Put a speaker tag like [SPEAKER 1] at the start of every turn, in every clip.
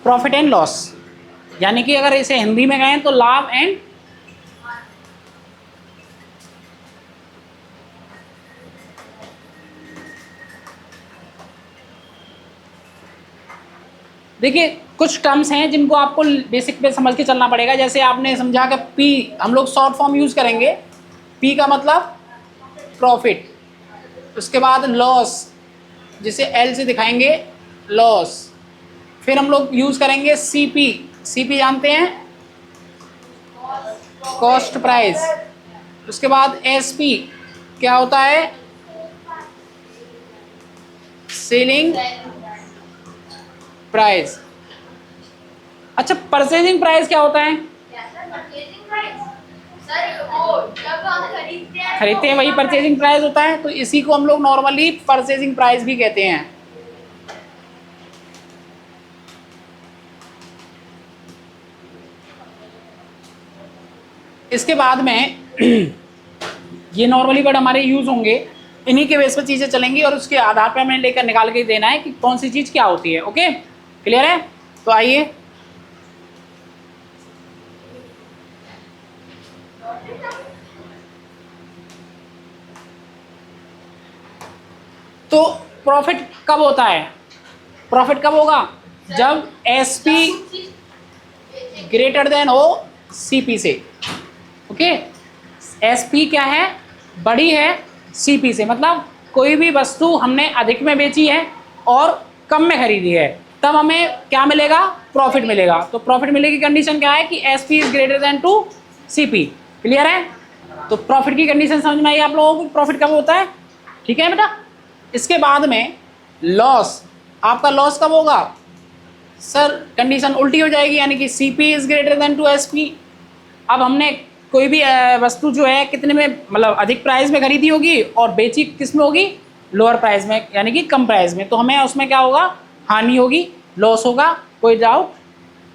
[SPEAKER 1] Profit and loss, यानी कि अगर इसे हिंदी में कहें तो लाभ एंड देखिए कुछ टर्म्स हैं जिनको आपको बेसिक पे समझ के चलना पड़ेगा। जैसे आपने समझा कि पी हम लोग शॉर्ट फॉर्म यूज करेंगे, पी का मतलब प्रॉफिट, उसके बाद लॉस जिसे एल से दिखाएंगे लॉस, फिर हम लोग यूज करेंगे सीपी, सीपी जानते हैं कॉस्ट प्राइस, उसके बाद एसपी क्या होता है सेलिंग प्राइस। अच्छा परचेजिंग प्राइस क्या होता है? खरीदते हैं वही परचेजिंग प्राइस होता है, तो इसी को हम लोग नॉर्मली परचेजिंग प्राइस भी कहते हैं। इसके बाद में ये नॉर्मली वर्ड हमारे यूज होंगे, इन्हीं के बेस पर चीजें चलेंगी और उसके आधार पर हमें लेकर निकाल के देना है कि कौन सी चीज क्या होती है। ओके क्लियर है? तो आइए तो प्रॉफिट कब होता है? प्रॉफिट कब होगा? जब एसपी ग्रेटर देन हो सीपी से। ओके एसपी क्या है? बड़ी है सीपी से, मतलब कोई भी वस्तु हमने अधिक में बेची है और कम में खरीदी है, तब हमें क्या मिलेगा? प्रॉफिट मिलेगा। तो प्रॉफिट मिलने की कंडीशन क्या है कि SP is greater than to CP. Clear है? तो प्रॉफिट की कंडीशन समझ में आई आप लोगों को? प्रॉफिट कब होता है? ठीक है बेटा। इसके बाद में लॉस, आपका लॉस कब होगा? सर कंडीशन उल्टी हो जाएगी, यानी कि CP is greater than to SP. अब हमने कोई भी वस्तु जो है कितने में, मतलब अधिक प्राइस में खरीदी होगी और बेची किस में होगी? लोअर प्राइस में, यानी कि कम प्राइस में, तो हमें उसमें क्या होगा? हानि होगी, लॉस होगा, कोई डाउट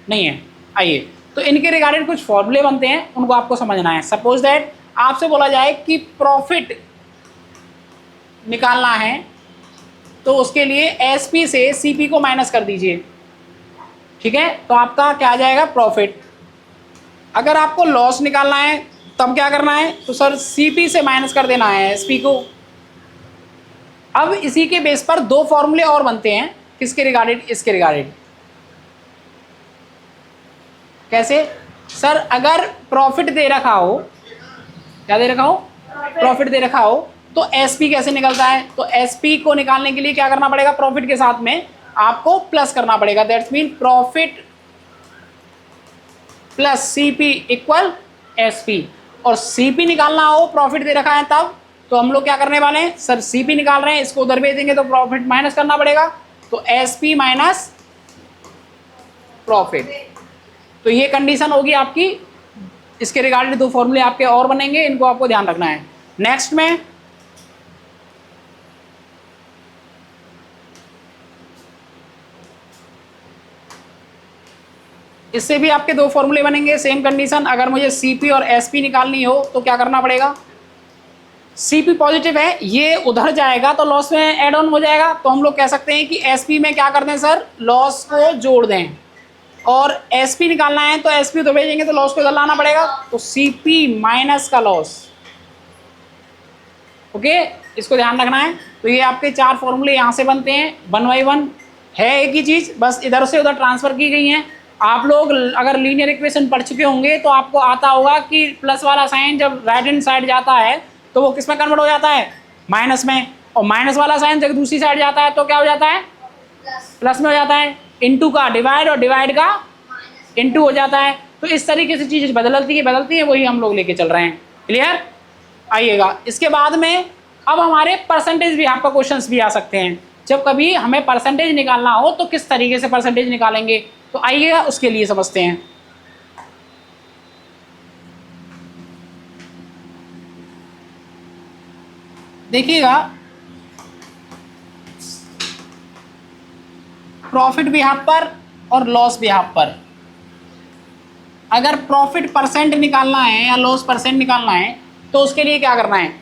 [SPEAKER 1] नहीं है। आइए तो इनके रिगार्डेड कुछ फॉर्मूले बनते हैं, उनको आपको समझना है। सपोज दैट आपसे बोला जाए कि प्रॉफिट निकालना है, तो उसके लिए एसपी से सीपी को माइनस कर दीजिए। ठीक है, तो आपका क्या आ जाएगा? प्रॉफिट। अगर आपको लॉस निकालना है तब क्या करना है? तो सर सीपी से माइनस कर देना है एसपी को। अब इसी के बेस पर दो फॉर्मूले और बनते हैं, किसके रिगार्डेड? इसके रिगार्डेड। कैसे? सर अगर प्रॉफिट दे रखा हो, क्या दे रखा हो? प्रॉफिट दे रखा हो, तो एसपी कैसे निकलता है? तो एसपी को निकालने के लिए क्या करना पड़ेगा? प्रॉफिट के साथ में आपको प्लस करना पड़ेगा। That's mean profit plus CP equal SP. और सीपी निकालना हो, प्रॉफिट दे रखा है तब, तो हम लोग क्या करने वाले हैं? सर सीपी निकाल रहे हैं, इसको उधर भेज देंगे तो प्रॉफिट माइनस करना पड़ेगा, तो एसपी माइनस प्रॉफिट। तो ये कंडीशन होगी आपकी। इसके रिगार्डेड दो फॉर्मूले आपके और बनेंगे, इनको आपको ध्यान रखना है। नेक्स्ट में इससे भी आपके दो फॉर्मूले बनेंगे, सेम कंडीशन। अगर मुझे सीपी और एसपी निकालनी हो तो क्या करना पड़ेगा? सीपी पॉजिटिव है, ये उधर जाएगा तो लॉस में ऐड ऑन हो जाएगा, तो हम लोग कह सकते हैं कि एसपी में क्या कर दें सर? लॉस को जोड़ दें। और एसपी निकालना है तो एसपी तो भेजेंगे तो लॉस को इधर लाना पड़ेगा, तो सीपी माइनस का लॉस। ओके इसको ध्यान रखना है। तो ये आपके चार फॉर्मूले यहाँ से बनते हैं, 1 बाई 1 है एक ही चीज़, बस इधर से उधर ट्रांसफर की गई हैं। आप लोग अगर लीनियर इक्वेशन पढ़ चुके होंगे तो आपको आता होगा कि प्लस वाला साइन जब राइट हैंड साइड जाता है तो वो किस में कन्वर्ट हो जाता है? माइनस में। और माइनस वाला साइन जब दूसरी साइड जाता है तो क्या हो जाता है? प्लस में हो जाता है। इनटू का डिवाइड और डिवाइड का इनटू हो जाता है। तो इस तरीके से चीज़ें बदलती है, वही हम लोग लेके चल रहे हैं। क्लियर? आइएगा इसके बाद में अब हमारे परसेंटेज भी आपका क्वेश्चंस भी आ सकते हैं। जब कभी हमें परसेंटेज निकालना हो तो किस तरीके से परसेंटेज निकालेंगे, तो आइएगा उसके लिए समझते हैं। देखिएगा प्रॉफिट बिहाफ पर और लॉस बिहाफ पर, अगर प्रॉफिट परसेंट निकालना है या लॉस परसेंट निकालना है तो उसके लिए क्या करना है?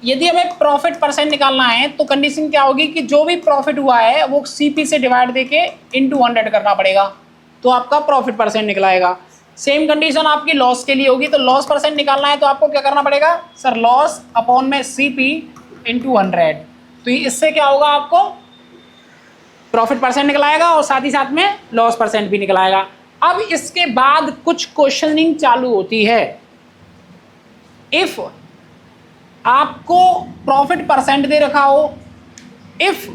[SPEAKER 1] यदि हमें प्रॉफिट परसेंट निकालना है तो कंडीशन क्या होगी कि जो भी प्रॉफिट हुआ है वो सीपी से डिवाइड देके इनटू 100 करना पड़ेगा, तो आपका प्रॉफिट परसेंट निकलाएगा। सेम कंडीशन आपकी लॉस के लिए होगी, तो लॉस परसेंट निकालना है तो आपको क्या करना पड़ेगा सर, लॉस अपॉन में सीपी इंटू 100। तो इससे क्या होगा, आपको प्रॉफिट परसेंट निकलाएगा और साथ ही साथ में लॉस परसेंट भी निकलाएगा। अब इसके बाद कुछ क्वेश्चनिंग चालू होती है। इफ आपको प्रॉफिट परसेंट दे रखा हो, इफ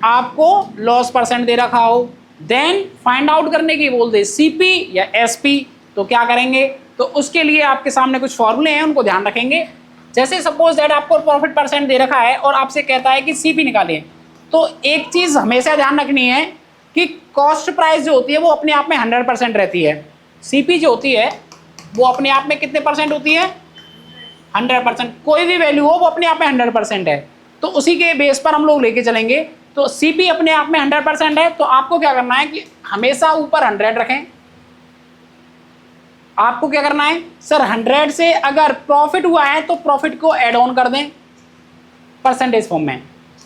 [SPEAKER 1] आपको लॉस परसेंट दे रखा हो, देन फाइंड आउट करने की बोल दे सीपी या एसपी, तो क्या करेंगे, तो उसके लिए आपके सामने कुछ फॉर्मूले हैं, उनको ध्यान रखेंगे। जैसे सपोज दैट आपको प्रॉफिट परसेंट दे रखा है और आपसे कहता है कि सीपी निकालें, तो एक चीज हमेशा ध्यान रखनी है कि कॉस्ट प्राइस जो होती है वो अपने आप में 100% रहती है। सीपी जो होती है वो अपने आप में कितने परसेंट होती है, 100%। कोई भी वैल्यू हो वो अपने आप में 100% है, तो उसी के बेस पर हम लोग लेके चलेंगे। तो सीपी अपने आप में 100% है, तो आपको क्या करना है कि हमेशा ऊपर 100 रखें। आपको क्या करना है सर, 100 से अगर प्रॉफिट हुआ है तो प्रॉफिट को ऐड ऑन कर दें परसेंटेज फॉर्म में,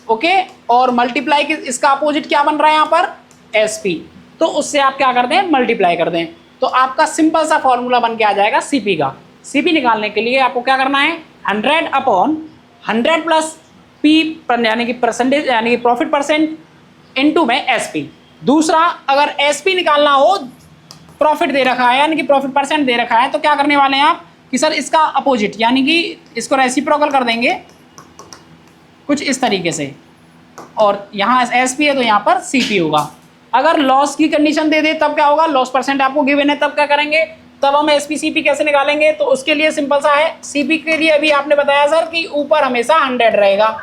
[SPEAKER 1] ओके। और मल्टीप्लाई की इसका अपोजिट क्या बन रहा है यहाँ पर, एसपी, तो उससे आप क्या कर दें, मल्टीप्लाई कर दें, तो आपका सिंपल सा फॉर्मूला बन के आ जाएगा सीपी का। सीपी निकालने के लिए आपको क्या करना है, 100 अपॉन 100 प्लस पी यानी कि परसेंटेज यानी कि प्रॉफिट परसेंट इनटू में एसपी। दूसरा, अगर एसपी निकालना हो, प्रॉफिट दे रखा है यानी कि प्रॉफिट परसेंट दे रखा है, तो क्या करने वाले हैं आप कि सर इसका अपोजिट यानी कि इसको रेसिप्रोकल कर देंगे कुछ इस तरीके से, और यहाँ एसपी है तो यहाँ पर सीपी होगा। अगर लॉस की कंडीशन दे दे तब क्या होगा, लॉस परसेंट आपको गिवन है, तब क्या करेंगे, तब हम एसपी सीपी कैसे निकालेंगे, तो उसके लिए सिंपल सा है। सीपी के लिए अभी आपने बताया सर कि ऊपर हमेशा 100 रहेगा।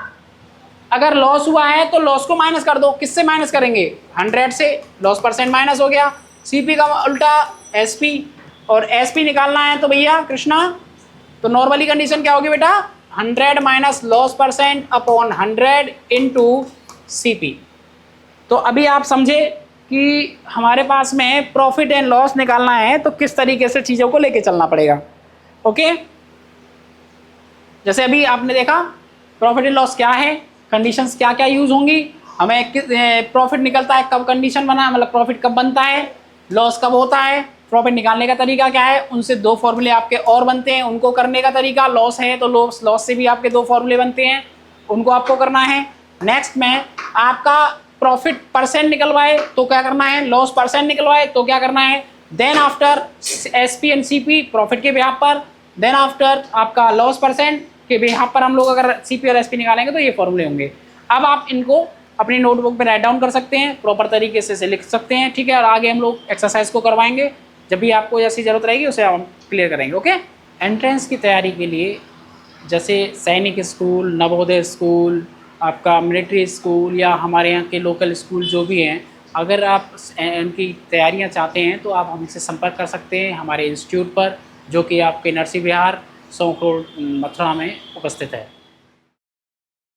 [SPEAKER 1] अगर लॉस हुआ है तो लॉस को माइनस कर दो, किससे माइनस करेंगे, 100 से, लॉस परसेंट माइनस हो गया। सीपी का उल्टा एसपी, और एसपी निकालना है तो भैया कृष्णा, तो नॉर्मली कंडीशन क्या होगी बेटा, 100 minus loss percent upon 100 into CP. तो अभी आप समझे कि हमारे पास में प्रॉफिट एंड लॉस निकालना है तो किस तरीके से चीज़ों को लेके चलना पड़ेगा, ओके। जैसे अभी आपने देखा प्रॉफिट एंड लॉस क्या है, कंडीशंस क्या क्या यूज होंगी, हमें प्रॉफिट निकलता है कब, कंडीशन बना मतलब प्रॉफिट कब बनता है, लॉस कब होता है, प्रॉफिट निकालने का तरीका क्या है, उनसे 2 फॉर्मूले आपके और बनते हैं, उनको करने का तरीका, लॉस है तो लॉस से भी आपके 2 फॉर्मूले बनते हैं, उनको आपको करना है। नेक्स्ट में आपका प्रॉफिट परसेंट निकलवाए तो क्या करना है, लॉस परसेंट निकलवाए तो क्या करना है, then after SP and CP profit के बिहाफ पर, देन आफ्टर आपका लॉस परसेंट के बिहाफ पर हम लोग अगर सीपी और एसपी निकालेंगे तो ये फॉर्मूले होंगे। अब आप इनको अपनी नोटबुक पे राइट डाउन कर सकते हैं, प्रॉपर तरीके से लिख सकते हैं, ठीक है। और आगे हम लोग एक्सरसाइज को करवाएंगे, जब भी आपको जैसी ज़रूरत रहेगी उसे हम क्लियर करेंगे, ओके। एंट्रेंस की तैयारी के लिए जैसे सैनिक स्कूल, नवोदय स्कूल, आपका मिलिट्री स्कूल या हमारे यहाँ के लोकल स्कूल जो भी हैं, अगर आप उनकी तैयारियाँ चाहते हैं तो आप हमसे संपर्क कर सकते हैं हमारे इंस्टीट्यूट पर, जो कि आपके नरसिंह विहार, 100 करोड़ मथुरा में उपस्थित है।